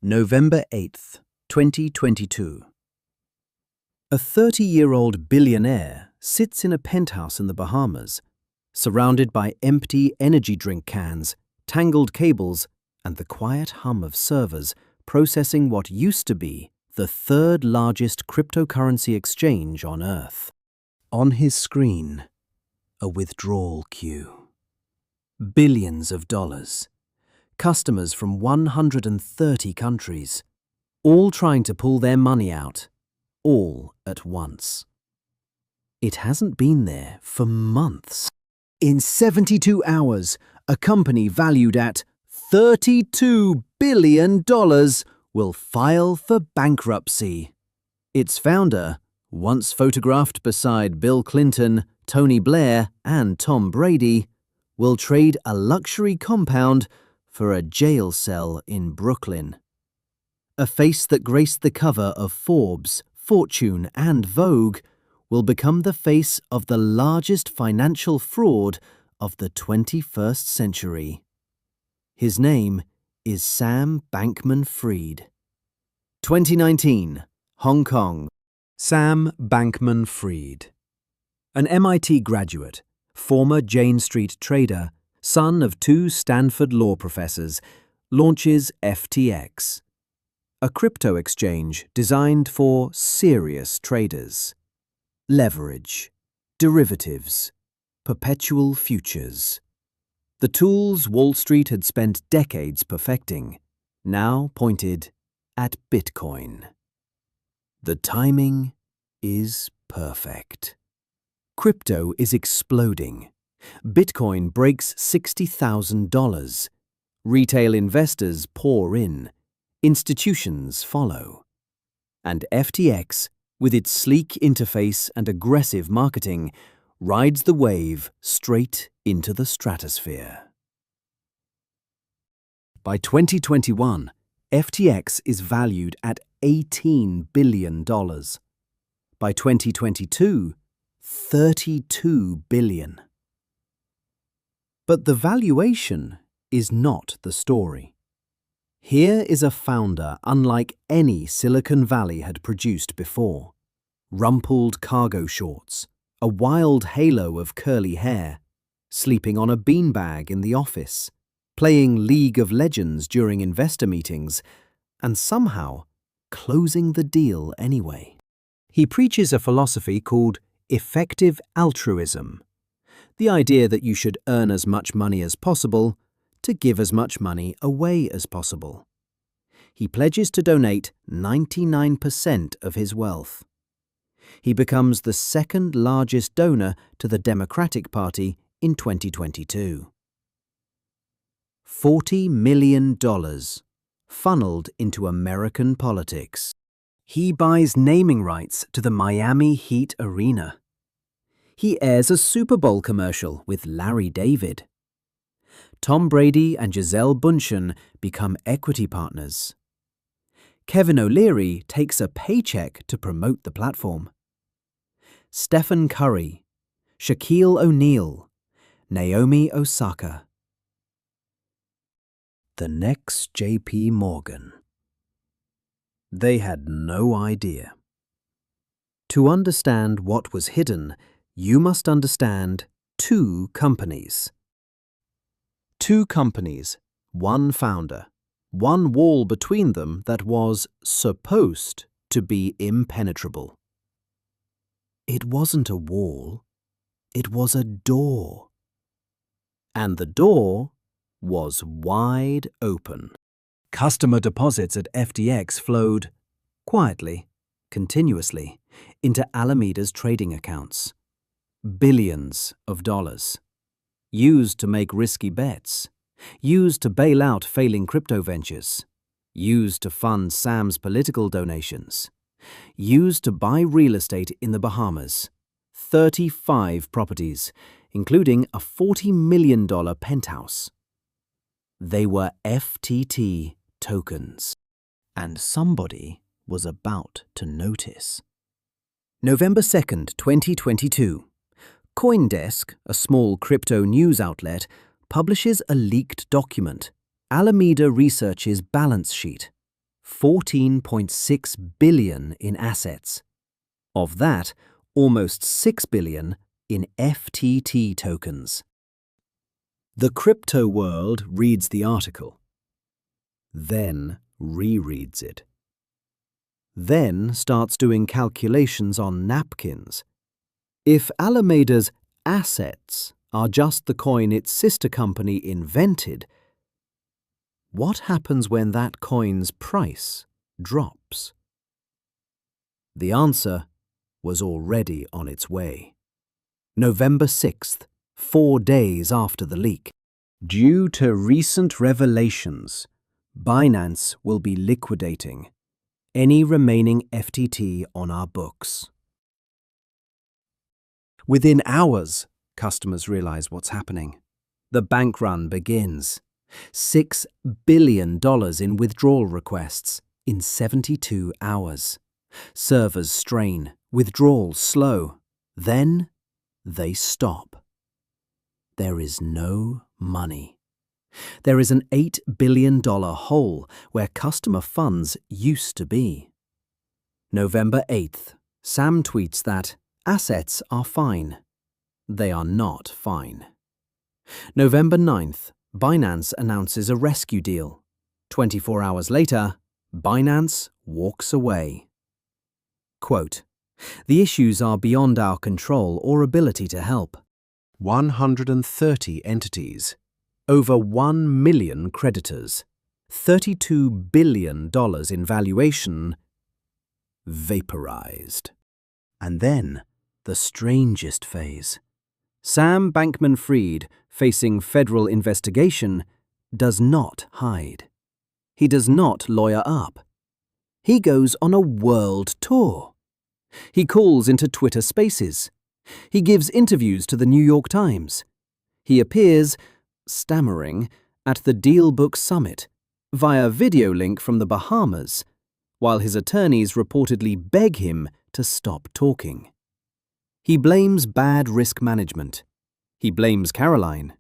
November 8th, 2022. A 30-year-old billionaire sits in a penthouse in the Bahamas, surrounded by empty energy drink cans, tangled cables, and the quiet hum of servers processing what used to be the third largest cryptocurrency exchange on Earth. On his screen, a withdrawal queue. Billions of dollars. Customers from 130 countries, all trying to pull their money out, all at once. It hasn't been there for months. In 72 hours, a company valued at $32 billion will file for bankruptcy. Its founder, once photographed beside Bill Clinton, Tony Blair, and Tom Brady, will trade a luxury compound for a jail cell in Brooklyn. A face that graced the cover of Forbes, Fortune, and Vogue will become the face of the largest financial fraud of the 21st century. His name is Sam Bankman-Fried. 2019, Hong Kong. Sam Bankman-Fried. An MIT graduate, former Jane Street trader, son of two Stanford law professors, launches FTX, a crypto exchange designed for serious traders. Leverage, derivatives, perpetual futures. The tools Wall Street had spent decades perfecting, now pointed at Bitcoin. The timing is perfect. Crypto is exploding. Bitcoin breaks $60,000. Retail investors pour in. Institutions follow. And FTX, with its sleek interface and aggressive marketing, rides the wave straight into the stratosphere. By 2021, FTX is valued at $18 billion. By 2022, $32 billion. But the valuation is not the story. Here is a founder unlike any Silicon Valley had produced before. Rumpled cargo shorts, a wild halo of curly hair, sleeping on a beanbag in the office, playing League of Legends during investor meetings, and somehow closing the deal anyway. He preaches a philosophy called effective altruism. The idea that you should earn as much money as possible to give as much money away as possible. He pledges to donate 99% of his wealth. He becomes the second largest donor to the Democratic Party in 2022. $40 million funneled into American politics. He buys naming rights to the Miami Heat Arena. He airs a Super Bowl commercial with Larry David. Tom Brady and Gisele Bündchen become equity partners. Kevin O'Leary takes a paycheck to promote the platform. Stephen Curry, Shaquille O'Neal, Naomi Osaka. The next JP Morgan. They had no idea. To understand what was hidden, you must understand two companies. Two companies, one founder, one wall between them that was supposed to be impenetrable. It wasn't a wall, it was a door. And the door was wide open. Customer deposits at FTX flowed, quietly, continuously, into Alameda's trading accounts. Billions of dollars. Used to make risky bets. Used to bail out failing crypto ventures. Used to fund Sam's political donations. Used to buy real estate in the Bahamas. 35 properties, including a $40 million penthouse. They were FTT tokens. And somebody was about to notice. November 2nd, 2022. CoinDesk, a small crypto news outlet, publishes a leaked document, Alameda Research's balance sheet. 14.6 billion in assets. Of that, almost 6 billion in FTT tokens. The crypto world reads the article, then rereads it. Then starts doing calculations on napkins. If Alameda's assets are just the coin its sister company invented, what happens when that coin's price drops? The answer was already on its way. November 6th, 4 days after the leak. Due to recent revelations, Binance will be liquidating any remaining FTT on our books. Within hours, customers realize what's happening. The bank run begins. $6 billion in withdrawal requests in 72 hours. Servers strain, withdrawals slow. Then they stop. There is no money. There is an $8 billion hole where customer funds used to be. November 8th, Sam tweets that assets are fine. They are not fine. November 9th, Binance announces a rescue deal. 24 hours later, Binance walks away. Quote, "The issues are beyond our control or ability to help. 130 entities, over 1 million creditors, $32 billion in valuation, vaporized." And then, the strangest phase. Sam Bankman-Fried, facing federal investigation, does not hide. He does not lawyer up. He goes on a world tour. He calls into Twitter Spaces. He gives interviews to the New York Times. He appears, stammering, at the DealBook Summit via video link from the Bahamas, while his attorneys reportedly beg him to stop talking. He blames bad risk management. He blames Caroline.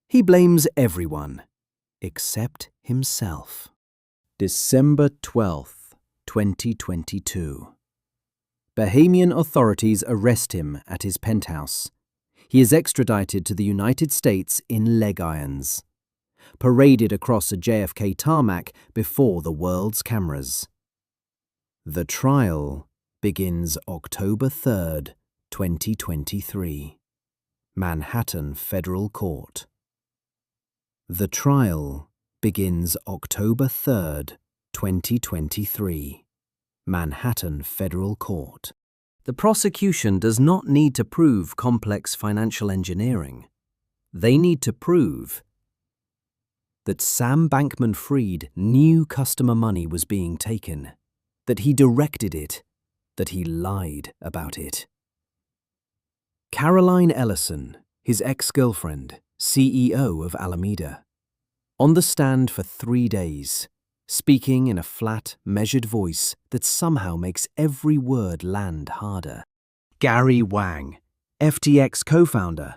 He blames everyone, except himself. December 12th, 2022. Bahamian authorities arrest him at his penthouse. He is extradited to the United States in leg irons, paraded across a JFK tarmac before the world's cameras. The trial begins October 3rd, 2023. Manhattan Federal Court. The trial begins October 3rd, 2023. Manhattan Federal Court. The prosecution does not need to prove complex financial engineering. They need to prove that Sam Bankman-Fried knew customer money was being taken, that he directed it, that he lied about it. Caroline Ellison, his ex-girlfriend, CEO of Alameda, on the stand for 3 days, speaking in a flat, measured voice that somehow makes every word land harder. Gary Wang, FTX co-founder,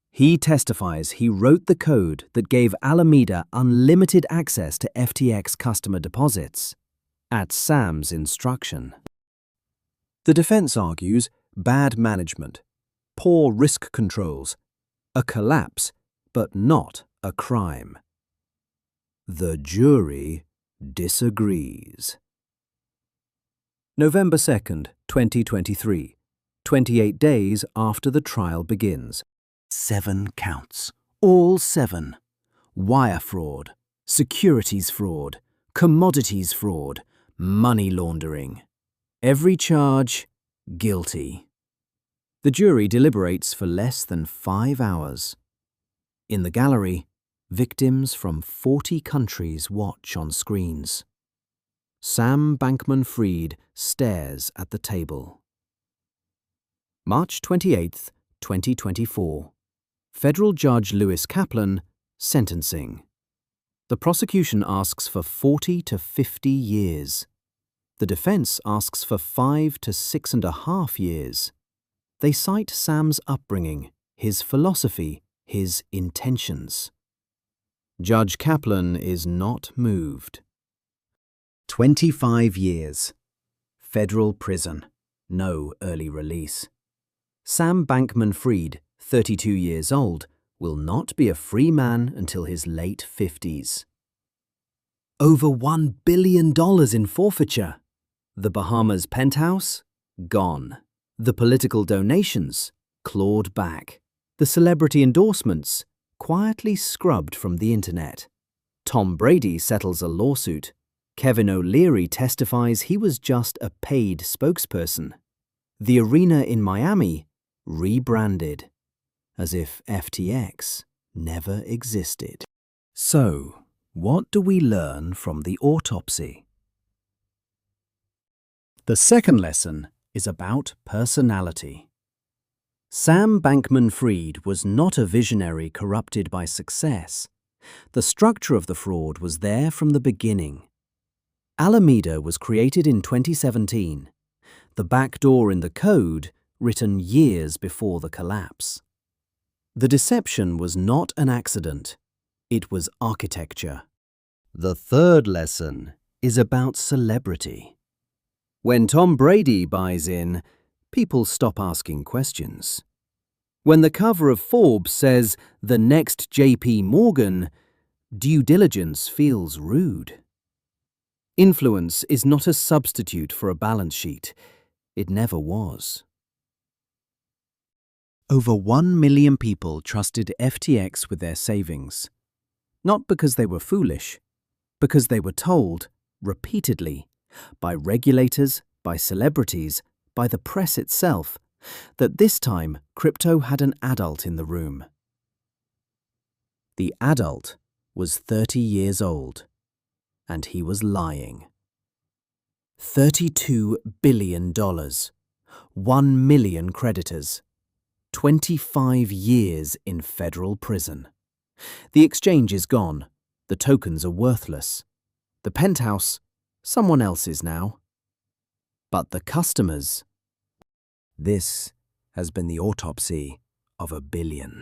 he testifies he wrote the code that gave Alameda unlimited access to FTX customer deposits, at Sam's instruction. The defense argues bad management, poor risk controls, a collapse, but not a crime. The jury disagrees. November 2nd, 2023, 28 days after the trial begins. 7 counts, all 7. Wire fraud, securities fraud, commodities fraud, money laundering. Every charge, guilty. The jury deliberates for less than 5 hours. In the gallery, victims from 40 countries watch on screens. Sam Bankman-Fried stares at the table. March 28, 2024. Federal Judge Lewis Kaplan, sentencing. The prosecution asks for 40 to 50 years. The defense asks for 5 to 6.5 years. They cite Sam's upbringing, his philosophy, his intentions. Judge Kaplan is not moved. 25 years. Federal prison. No early release. Sam Bankman-Fried, 32 years old, will not be a free man until his late 50s. Over $1 billion in forfeiture. The Bahamas penthouse? Gone. The political donations? Clawed back. The celebrity endorsements? Quietly scrubbed from the internet. Tom Brady settles a lawsuit. Kevin O'Leary testifies he was just a paid spokesperson. The arena in Miami rebranded, as if FTX never existed. So, what do we learn from the autopsy? The second lesson is about personality. Sam Bankman-Fried was not a visionary corrupted by success. The structure of the fraud was there from the beginning. Alameda was created in 2017, the back door in the code written years before the collapse. The deception was not an accident, it was architecture. The third lesson is about celebrity. When Tom Brady buys in, people stop asking questions. When the cover of Forbes says, "The next JP Morgan," due diligence feels rude. Influence is not a substitute for a balance sheet. It never was. Over 1 million people trusted FTX with their savings. Not because they were foolish, because they were told, repeatedly, by regulators, by celebrities, by the press itself, that this time crypto had an adult in the room. The adult was 30 years old, and he was lying. $32 billion, 1 million creditors, 25 years in federal prison. The exchange is gone, the tokens are worthless. The penthouse, someone else's now. But the customers. This has been the autopsy of $1 billion.